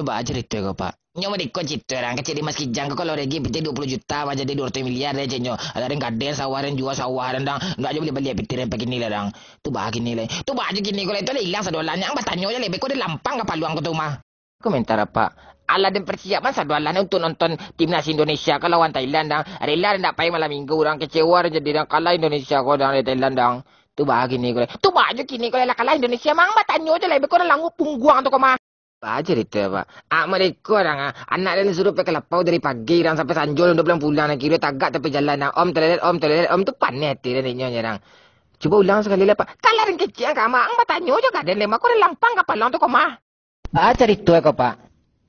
Coba aja itu ya, Pak. Nyo mau dikot itu orang kecil di Mas Kijang kalau regi PT 20 juta aja jadi 200 miliar aja nyo. Ada yang gaden sawaran jual sawaran dang. Enggak aja beli beli PT pakai nilai dang. Tuh bah nilai. Tuh bah aja gini kalau itu hilang sadolannya ang batanyo aja lebih kok di lampang ke paluang ke tuh mah. Komentar apa? Ala dan persiapan sadolannya untuk nonton timnas Indonesia ke lawan Thailand dang. Rela ndak payah malam minggu orang kecewa jadi dang kalah Indonesia kok dang dari Thailand dang. Tuh bah gini kalau. Tuh bah aja gini kalau kalah Indonesia mang batanyo aja lebih kok langu pungguang tuh kok mah. Aja itu ya pak. Mereka orang anak dan suruh pakai lapau dari pagi dan sampai sanjol udah pulang nak kira tagak tapi jalan om om tuh panen hati dan nyerang. Coba ulang sekali lah pak. Kalau orang kecil kama ang batanyo juga dan lema kau lampang kapal lang tuh koma. Aja itu ya kok pak.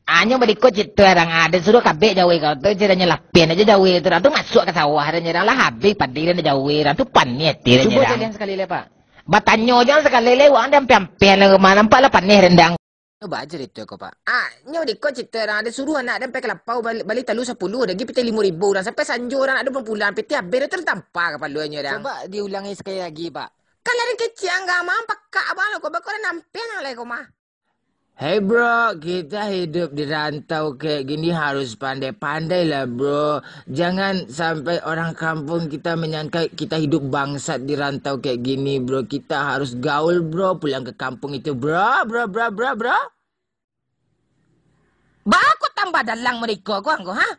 Anyo berikut itu orang ada suruh kabeh jauh kau tuh jadi lapien aja jauh itu tuh masuk ke sawah dan nyerang lah habis padiran jauh tuh panen hati dan nyerang. Coba jalan sekali lah pak. Batanyo jangan sekali lewat dan piampian lah kemana nampak lah panen rendang. Coba aja itu kok pak. Nyawa di coach itu orang ada suruh anak dan pakai lapau balik talu 10 lagi PT 5.000 orang sampai sanjo orang ada pulang PT habis tertampar kepaluannya orang. Coba diulangi sekali lagi pak. Kalau ada kecil enggak mampak kak abang lo kok bakal nampian yang lain kok mah. Hey bro, kita hidup di rantau kayak gini harus pandai-pandai lah bro. Jangan sampai orang kampung kita menyangka kita hidup bangsat di rantau kayak gini bro. Kita harus gaul bro, pulang ke kampung itu bro. Ba aku tambah dalang mereka kau anggo ha?